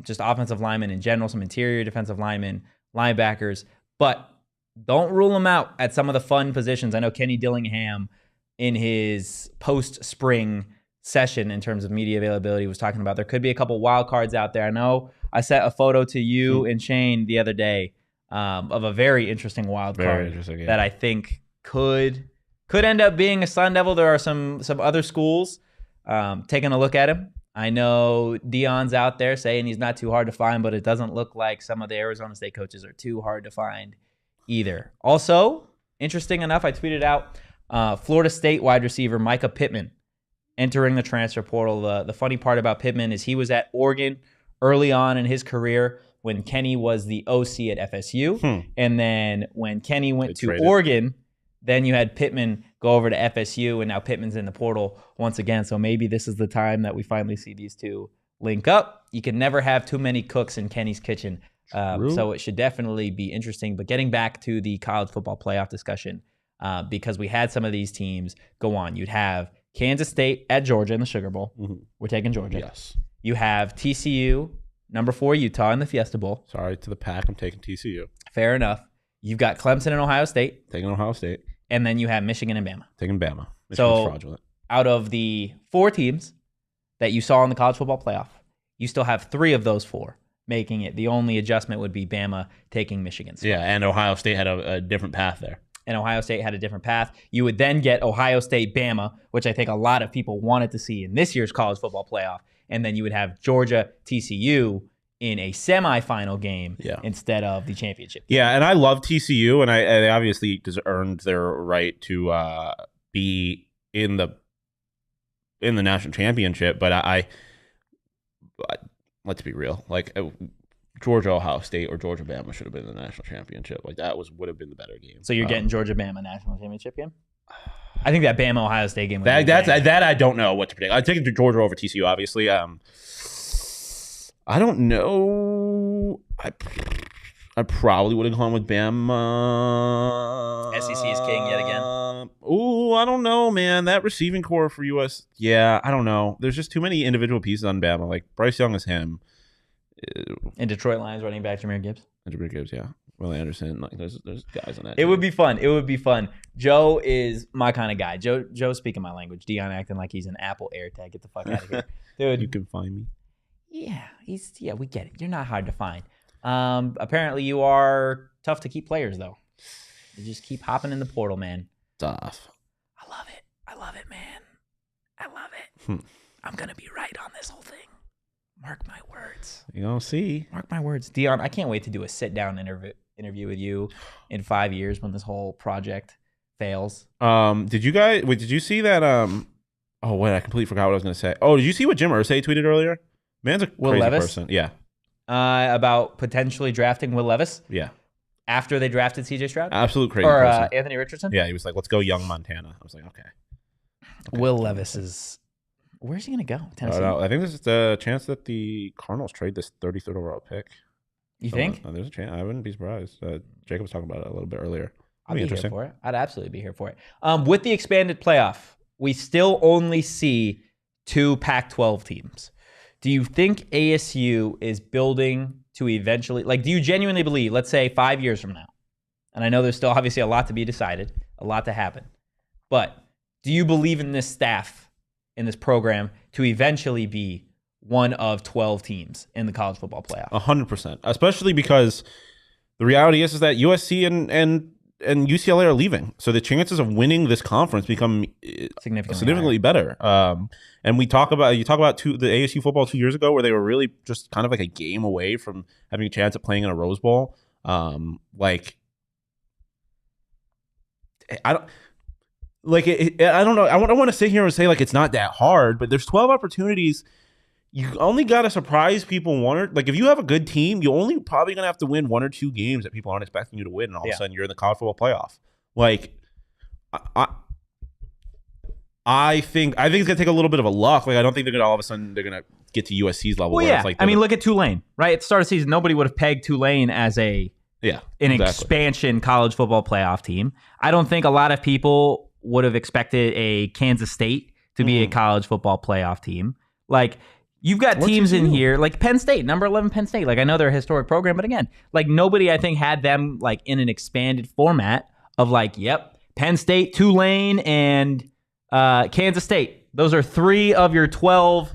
just offensive linemen in general, some interior defensive linemen, linebackers, but don't rule them out at some of the fun positions. I know Kenny Dillingham in his post-spring session in terms of media availability was talking about there could be a couple wild cards out there. I know I sent a photo to you and Shane the other day of a very interesting wild card that I think could end up being a Sun Devil. There are some other schools taking a look at him. I know Dion's out there saying he's not too hard to find, but it doesn't look like some of the Arizona State coaches are too hard to find either. Also, interesting enough, I tweeted out Florida State wide receiver Micah Pittman entering the transfer portal. The funny part about Pittman is he was at Oregon early on in his career when Kenny was the OC at FSU. And then when Kenny went to Oregon, then you had Pittman go over to FSU, and now Pittman's in the portal once again. So maybe this is the time that we finally see these two link up. You can never have too many cooks in Kenny's kitchen. So it should definitely be interesting. But getting back to the college football playoff discussion, because we had some of these teams go on. You'd have Kansas State at Georgia in the Sugar Bowl. We're taking Georgia. Yes. You have TCU, number 4 Utah in the Fiesta Bowl. Sorry to the pack. I'm taking TCU. Fair enough. You've got Clemson and Ohio State. Taking Ohio State. And then you have Michigan and Bama. Taking Bama. Michigan's so fraudulent. Out of the 4 teams that you saw in the college football playoff, you still have 3 of those 4 making it. The only adjustment would be Bama taking Michigan's spot. Yeah, and Ohio State had a different path there. And Ohio State had a different path. You would then get Ohio State, Bama, which I think a lot of people wanted to see in this year's college football playoff. And then you would have Georgia, TCU in a semifinal game instead of the championship game. Yeah, and I love TCU, and they obviously earned their right to be in the national championship. But I let's be real, like Georgia, Ohio State, or Georgia, Bama should have been in the national championship. Like that would have been the better game. So you're getting Georgia, Bama national championship game? I think that Bama Ohio State game. That I don't know what to predict. I'm taking Georgia over TCU, obviously. I don't know. I probably would have gone with Bama. SEC is king yet again. Oh, I don't know, man. That receiving core for US, I don't know. There's just too many individual pieces on Bama. Like Bryce Young is him. And Detroit Lions running back Jahmyr Gibbs. Jahmyr Gibbs, yeah. Willie Anderson. Like there's guys on that. It would be fun. It would be fun. Joe is my kind of guy. Joe's speaking my language. Dion acting like he's an Apple AirTag. Get the fuck out of here, dude. You can find me. Yeah, we get it. You're not hard to find. Apparently you are tough to keep players though. You just keep hopping in the portal, man. Tough. I love it, man. I love it. I'm gonna be right on this whole thing. Mark my words. You gonna see. Mark my words. Dion, I can't wait to do a sit-down interview with you in 5 years when this whole project fails. Did you see that I completely forgot what I was gonna say. Oh, did you see what Jim Irsay tweeted earlier? Man's a crazy person. Yeah. About potentially drafting Will Levis. Yeah. after they drafted CJ Stroud? Absolute crazy or person. Anthony Richardson? Yeah, he was like, let's go young Montana. I was like, okay. Will Levis is... Where's he going to go? Tennessee? I think there's a chance that the Cardinals trade this 33rd overall pick. You think? There's a chance. I wouldn't be surprised. Jacob was talking about it a little bit earlier. I'd be here for it. I'd absolutely be here for it. With the expanded playoff, we still only see 2 Pac-12 teams. Do you think ASU is building to eventually... Like, do you genuinely believe, let's say 5 years from now, and I know there's still obviously a lot to be decided, a lot to happen, but do you believe in this staff, in this program, to eventually be one of 12 teams in the college football playoff? 100%. Especially because the reality is that USC and UCLA are leaving. So the chances of winning this conference become significantly better. And you talk about the ASU football 2 years ago where they were really just kind of like a game away from having a chance at playing in a Rose Bowl. I don't know. I don't want to sit here and say like it's not that hard, but there's 12 opportunities. You only got to surprise people if you have a good team, you're only probably going to have to win 1 or 2 games that people aren't expecting you to win, and all of a sudden you're in the college football playoff. Like, I think it's going to take a little bit of a luck. Like, I don't think they're going to all of a sudden they're going to get to USC's level. Well, yeah. I mean, look at Tulane, right? At the start of the season, nobody would have pegged Tulane as an expansion college football playoff team. I don't think a lot of people would have expected a Kansas State to be a college football playoff team. Like, you've got teams in here like Penn State, number 11 Penn State. Like, I know they're a historic program, but again, like nobody I think had them like in an expanded format of like, yep, Penn State, Tulane, and Kansas State. Those are 3 of your 12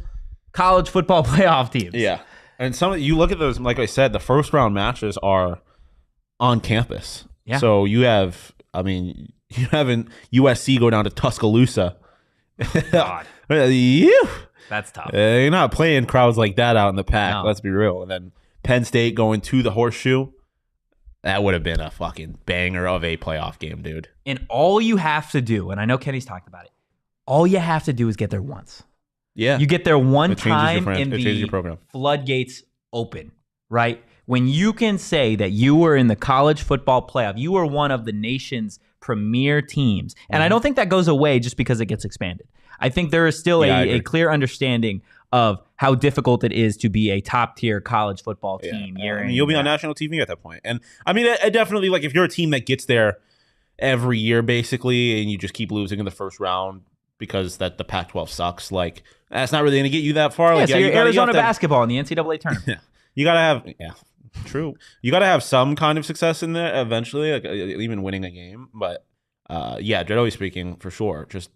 college football playoff teams. Yeah. And you look at those, like I said, the first round matches are on campus. Yeah. So you have USC go down to Tuscaloosa. God. That's tough. You're not playing crowds like that out in the pack. No. Let's be real. And then Penn State going to the Horseshoe. That would have been a fucking banger of a playoff game, dude. And all you have to do, and I know Kenny's talked about it, all you have to do is get there once. Yeah. You get there one time and the floodgates open, right? When you can say that you were in the college football playoff, you were one of the nation's premier teams. And I don't think that goes away just because it gets expanded. I think there is still a clear understanding of how difficult it is to be a top-tier college football team. You'll be on national TV at that point. And I mean, I definitely, like, if you're a team that gets there every year, basically, and you just keep losing in the first round because that the Pac-12 sucks, like, that's not really going to get you that far. Yeah, so you're Arizona basketball in the NCAA tournament. You got to have, true. You got to have some kind of success in there eventually, like even winning a game. But, generally speaking, for sure, just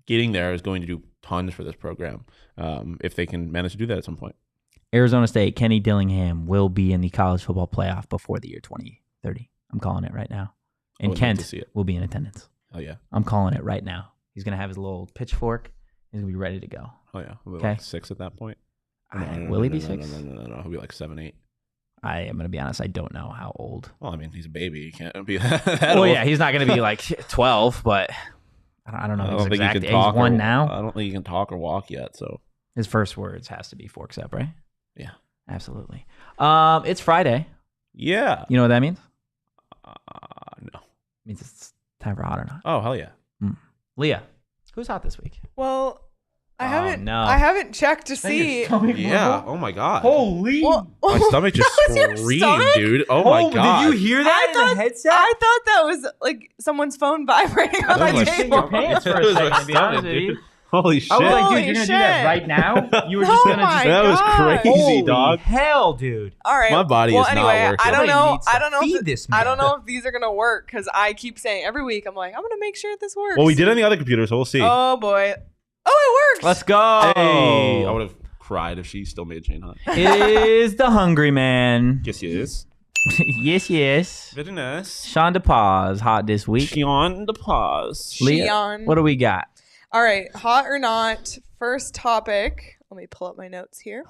getting there is going to do tons for this program if they can manage to do that at some point. Arizona State, Kenny Dillingham will be in the college football playoff before the year 2030. I'm calling it right now. And Kent will be in attendance. Oh, yeah. I'm calling it right now. He's going to have his little pitchfork. He's going to be ready to go. Oh, yeah. He'll be like 6 at that point. Will he be 6? No. He'll be like 7, 8. I am going to be honest. I don't know how old. Well, I mean, he's a baby. He can't be that old. Yeah. He's not going to be like 12, but I don't know. I don't think he can talk. He's 1 now. I don't think he can talk or walk yet. So his first words has to be forks up, right? Yeah. Absolutely. It's Friday. Yeah. You know what that means? No. It means it's time for Hot or Not. Oh, hell yeah. Leah, who's hot this week? Well, I haven't checked to see. Yeah. Oh my god. Holy! My stomach just screamed, dude. Oh my god. Did you hear that in the headset? I thought that was like someone's phone vibrating on my table. Your pants for a second, to be honest with you. Holy shit! I was like, dude, you're gonna do that right now? You were just gonna just. That was crazy, Holy dog. Hell, dude. All right. My body is not working. I don't know if these are gonna work because I keep saying every week I'm like, I'm gonna make sure this works. Well, we did on the other computer, so we'll see. Oh boy. Oh, it works. Let's go. Hey, I would have cried if she still made Shane hot. Is the hungry man? Yes, he is. yes. Very nice. Shawn DePaz hot this week. Shawn DePaz. Leah, what do we got? All right, hot or not. First topic. Let me pull up my notes here.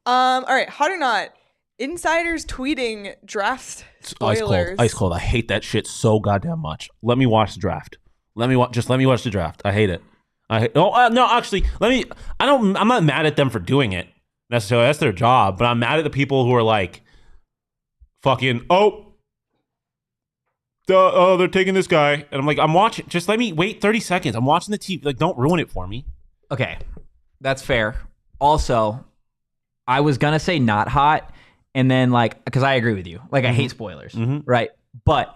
All right, hot or not. Insiders tweeting draft spoilers. Ice cold. I hate that shit so goddamn much. Let me watch the draft. Let me watch the draft. I hate it. No, actually, I'm not mad at them for doing it necessarily. That's their job. But I'm mad at the people who are like, fucking, they're taking this guy. And I'm like, I'm watching. Just let me wait 30 seconds. I'm watching the TV. Like, don't ruin it for me. Okay, that's fair. Also, I was going to say not hot. And then, like, because I agree with you. Like, I hate spoilers, right? But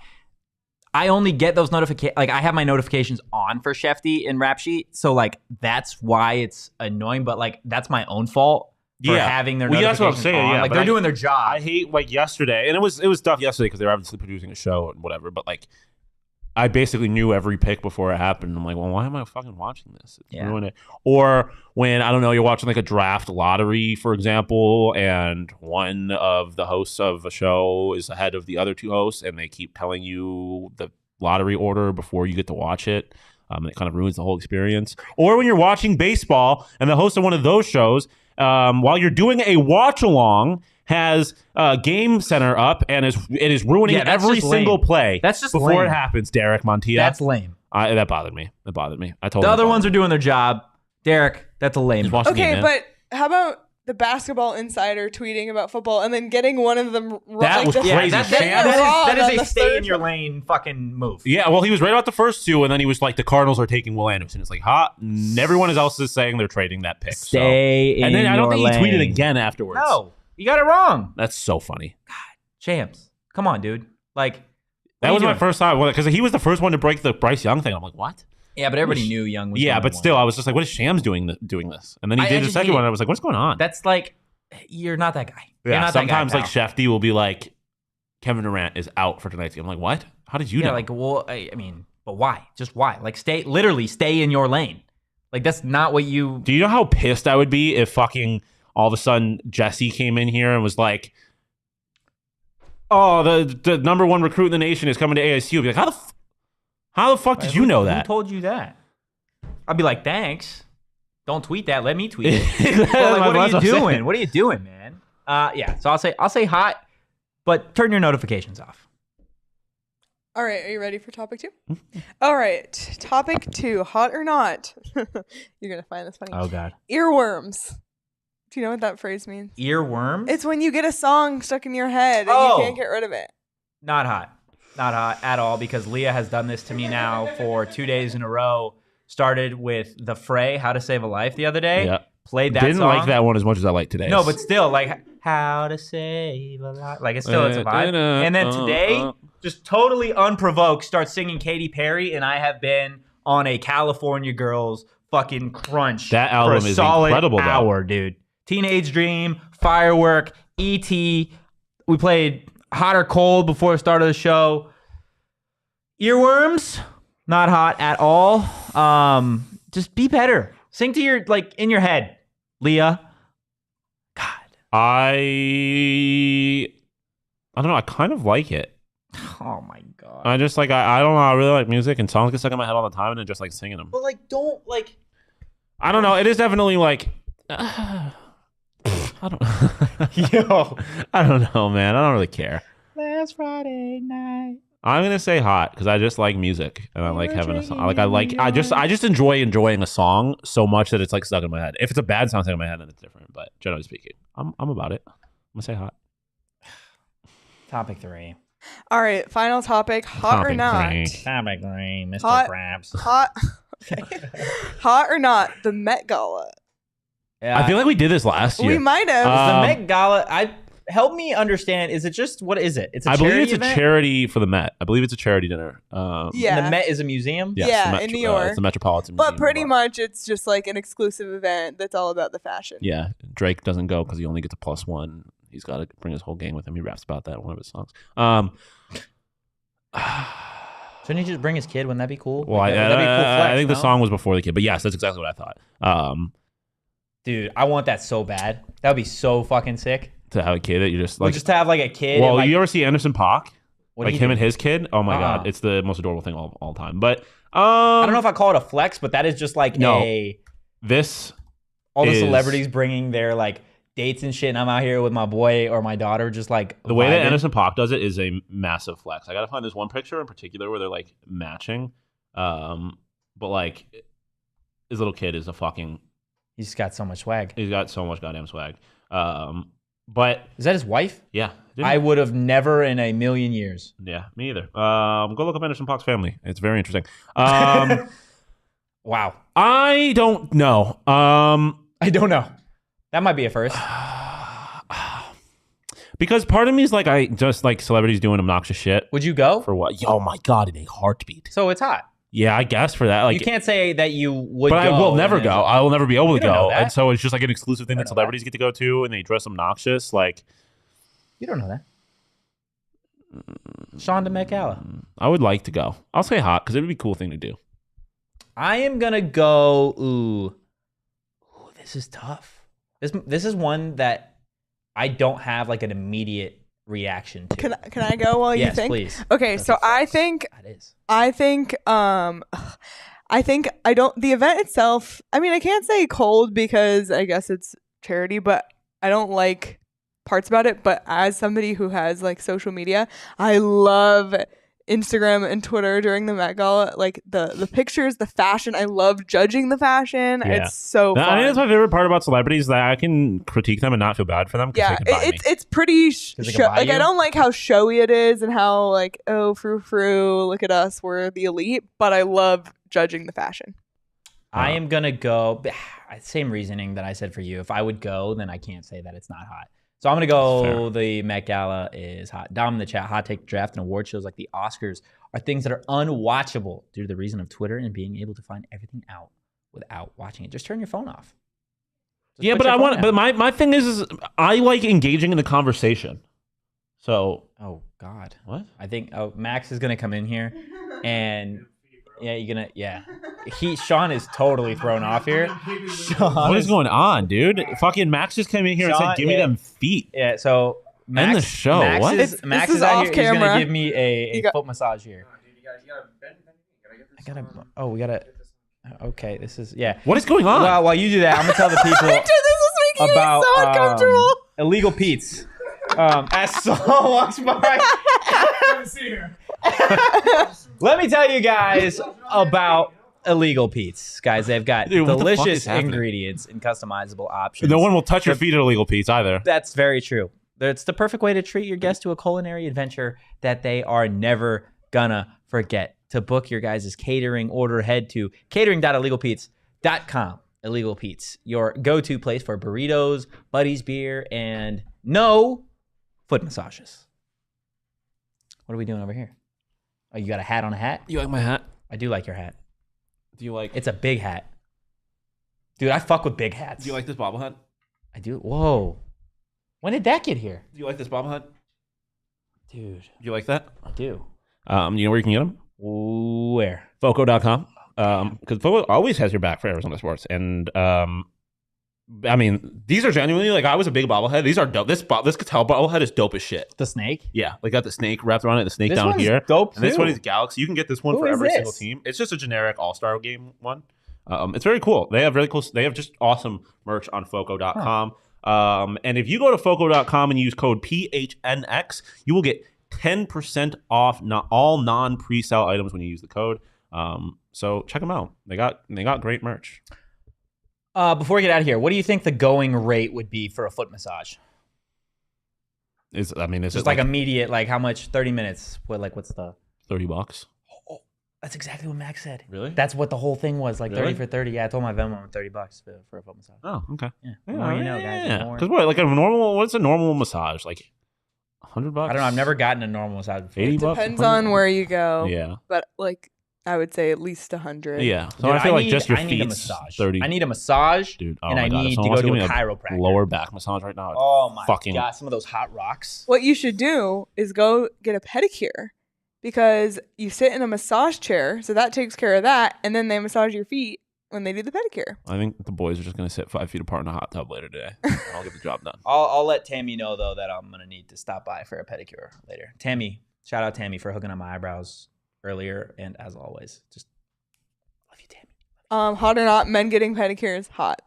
I only get those notifications. Like, I have my notifications on for Shefty and Rap Sheet. So, like, that's why it's annoying. But, like, that's my own fault for having their notifications that's what I'm saying, on. yeah, like, but they're doing their job. I hate, like, yesterday. And it was tough yesterday because they were obviously producing a show and whatever. But, like, I basically knew every pick before it happened. I'm like, well, why am I fucking watching this? It's ruining it. Or when, I don't know, you're watching like a draft lottery, for example, and one of the hosts of a show is ahead of the other two hosts, and they keep telling you the lottery order before you get to watch it. It kind of ruins the whole experience. Or when you're watching baseball and the host of one of those shows, while you're doing a watch along, has Game Center up and it is ruining every single play. That's just before lame. It happens. Derek Montilla. That's lame. That bothered me. I told the other ones are doing their job. Derek, that's a lame. Okay, but how about the Basketball Insider tweeting about football and then getting one of them wrong? That was crazy. That is a stay in your lane fucking move. Yeah, well, he was right about the first two, and then he was like, the Cardinals are taking Will Anderson. It's like, everyone else is saying they're trading that pick. Stay in your lane. And then I don't think he tweeted again afterwards. No, you got it wrong. That's so funny. God, Shams, come on, dude. Like, that was my first time, because he was the first one to break the Bryce Young thing. I'm like, what? Yeah, but everybody knew Young was but still, I was just like, what is Shams doing this? And then he did the second one, and I was like, what's going on? That's like, you're not that guy. Yeah, not sometimes that guy, like Shefty will be like, Kevin Durant is out for tonight's game. I'm like, what? How did you know? Like, well, I mean, but why? Just why? Like, stay in your lane. Like, that's not what you... Do you know how pissed I would be if fucking all of a sudden Jesse came in here and was like, oh, the number one recruit in the nation is coming to ASU. I'd be like, how the fuck did you know that? Who told you that? I'd be like, thanks. Don't tweet that. Let me tweet it. Well, like, what are you doing? What are you doing, man? Yeah. So I'll say hot, but turn your notifications off. All right. Are you ready for topic 2? All right. Topic 2. Hot or not? You're gonna find this funny. Oh God. Earworms. Do you know what that phrase means? Earworms? It's when you get a song stuck in your head and you can't get rid of it. Not hot. Not hot at all, because Leah has done this to me now for 2 days in a row. Started with The Fray, How to Save a Life, the other day. Yeah. Played that Didn't song. like that one as much as I like today. No, but still, like, How to Save a Life. Like, it's a vibe. And then today, just totally unprovoked, starts singing Katy Perry, and I have been on a California Girls fucking crunch. That album for a is solid incredible, hour, dude. Teenage Dream, Firework, E.T. We played Hot or Cold before the start of the show. Earworms, not hot at all. Just be better. Sing to your, like, in your head, Leah. God. I don't know. I kind of like it. Oh my God. I just like, I don't know. I really like music, and songs get stuck in my head all the time, and I just like singing them. But, like, don't, like... I don't know. It is definitely like... I don't know, man. I don't really care. Last Friday night. I'm gonna say hot because I just like music and I like having a song. I just enjoy enjoying a song so much that it's like stuck in my head. If it's a bad song stuck in my head, then it's different. But generally speaking, I'm about it. I'm gonna say hot. Topic 3. All right, final topic. Hot or not? Topic 3, Mr. Krabs. Hot. Okay. Hot or not? The Met Gala. Yeah, I feel like we did this last year. We might have. The Met Gala. Help me understand. Is it just, what is it? It's a charity believe it's event? a charity for the Met. I believe it's a charity dinner. Yeah. And the Met is a museum? Yes, yeah, in New York. It's the Metropolitan Museum. But pretty much it's just like an exclusive event that's all about the fashion. Yeah. Drake doesn't go because he only gets a +1. He's got to bring his whole gang with him. He raps about that in one of his songs. Shouldn't he just bring his kid? Wouldn't that be cool? Well, that'd be a cool flex, I think the song was before the kid. But yes, that's exactly what I thought. Dude, I want that so bad. That would be so fucking sick. To have a kid that you just like... just to have like a kid. Well, and, like, you ever see Anderson .Paak? What Like him and his kid? Oh my God. It's the most adorable thing all time. But I don't know if I call it a flex, but that is just like all the celebrities bringing their like dates and shit, and I'm out here with my boy or my daughter just like the way that Anderson .Paak does it is a massive flex. I gotta find this one picture in particular where they're like matching. But like his little kid is a fucking... He's got so much swag. He's got so much goddamn swag. But is that his wife? Yeah. I would have never in a million years. Yeah, me either. Go look up Anderson .Paak's family. It's very interesting. Wow. I don't know. I don't know. That might be a first. Because part of me is like, I just like celebrities doing obnoxious shit. Would you go? For what? Oh my God, in a heartbeat. So it's hot. Yeah, I guess for that. Like, you can't say that you would but go. I will never go. I will never be able to go. That. And so it's just like an exclusive thing that celebrities get to go to, and they dress obnoxious. Like, you don't know that. Shawn Devils. I would like to go. I'll say hot because it would be a cool thing to do. I am gonna go. Ooh, this is tough. This is one that I don't have like an immediate reaction to. Can I go while you think? Yes, please. Okay, so I think I don't, the event itself, I mean, I can't say cold because I guess it's charity, but I don't like parts about it. But as somebody who has like social media, I love Instagram and Twitter during the Met Gala, like the pictures, the fashion. I love judging the fashion. Yeah. It's so fun. I think that's my favorite part about celebrities, that I can critique them and not feel bad for them. Yeah, it's pretty like, I don't like how showy it is and how like, oh, frou, look at us, we're the elite. But I love judging the fashion. I am gonna go. Same reasoning that I said for you. If I would go, then I can't say that it's not hot. So I'm going to go the Met Gala is hot. Dom in the chat, hot take draft and award shows like the Oscars are things that are unwatchable due to the reason of Twitter and being able to find everything out without watching it. Just turn your phone off. But my thing is I like engaging in the conversation. So. Oh, God. What? I think Max is going to come in here and... Yeah, you're gonna. Yeah, Shawn is totally thrown off here. What is going on, dude? Fucking Max just came in here and said, "Give me them feet." Yeah. So Max, end the show. Max is out here. He's gonna give me a foot massage here. We gotta. Okay, this is What is going on? Well, while you do that, I'm gonna tell the people this is making about me so uncomfortable. Illegal Pete's. As Saul walks by. Let me tell you guys about Illegal Pete's. Guys, they've got delicious ingredients and customizable options. No one will touch your feet at Illegal Pete's either. That's very true. It's the perfect way to treat your guests to a culinary adventure that they are never gonna forget. To book your guys' catering order, head to catering.illegalpete's.com. Illegal Pete's, your go-to place for burritos, Buddy's beer, and no foot massages. What are we doing over here? Oh, you got a hat on a hat? You like my hat? I do like your hat. Do you like... It's a big hat. Dude, I fuck with big hats. Do you like this bobblehead? I do. Whoa. When did that get here? Do you like this bobblehead? Dude. Do you like that? I do. You know where you can get them? Where? Foco.com. Because Foco always has your back for Arizona sports. And... I mean, these are genuinely, like, I was a big bobblehead. These are dope. This Cattell bobblehead is dope as shit. The snake? Yeah. They got the snake wrapped around it, the snake this down here. Dope and this one is Galaxy. You can get this one for every single team. It's just a generic all-star game one. It's very cool. They have just awesome merch on Foco.com. And if you go to Foco.com and use code PHNX, you will get 10% off all non-presale items when you use the code. So check them out. They got great merch. Before we get out of here, what do you think the going rate would be for a foot massage? Is it like immediate, like how much? 30 minutes. What's the $30? Oh, that's exactly what Max said. Really? That's what the whole thing was, like really? 30 for 30. Yeah, I told my Venmo $30 for a foot massage. Oh, okay. Yeah. Guys. Because what's a normal massage? Like $100? I don't know. I've never gotten a normal massage before. $80? Depends on where you go. Yeah. But like, I would say at least 100. Yeah. So I feel like just your feet. $30. I need a massage, dude. And I need to go to a chiropractor. Lower back massage right now. Oh my God! Some of those hot rocks. What you should do is go get a pedicure, because you sit in a massage chair, so that takes care of that, and then they massage your feet when they do the pedicure. I think the boys are just gonna sit 5 feet apart in a hot tub later today. I'll get the job done. I'll let Tammy know though that I'm gonna need to stop by for a pedicure later. Tammy, shout out Tammy for hooking up my eyebrows earlier, and as always, just. Hot or not, men getting pedicures, hot.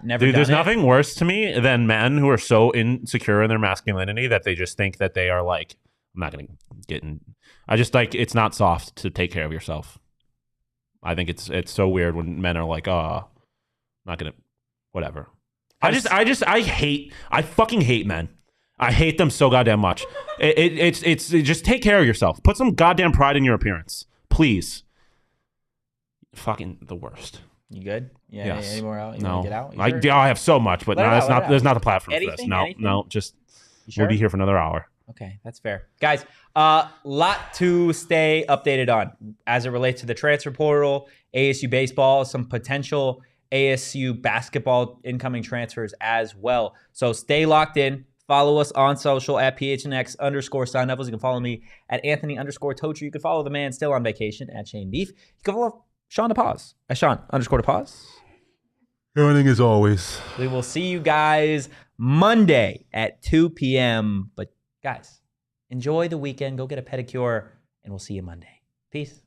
Never. Dude, there's nothing worse to me than men who are so insecure in their masculinity that they just think that they are like, I'm not gonna get in. I just like, it's not soft to take care of yourself. I think it's so weird when men are like, oh, I'm not gonna, whatever. I fucking hate men. I hate them so goddamn much. It's just take care of yourself. Put some goddamn pride in your appearance, please. Fucking the worst. You good? Yeah. Yes. Any more out? You no. wanna get out? Sure? I have so much, but no, that's not. There's not the platform for this. No, Anything? no. Just Sure? we'll be here for another hour. Okay, that's fair. Guys, lot to stay updated on as it relates to the transfer portal, ASU baseball, some potential ASU basketball incoming transfers as well. So stay locked in. Follow us on social at PHNX_Sun Devils. You can follow me at Anthony_Tocher. You can follow the man still on vacation at Shane Beef. You can follow Shawn DePause at Shawn_DePause. Earning as always. We will see you guys Monday at 2 p.m. But guys, enjoy the weekend. Go get a pedicure, and we'll see you Monday. Peace.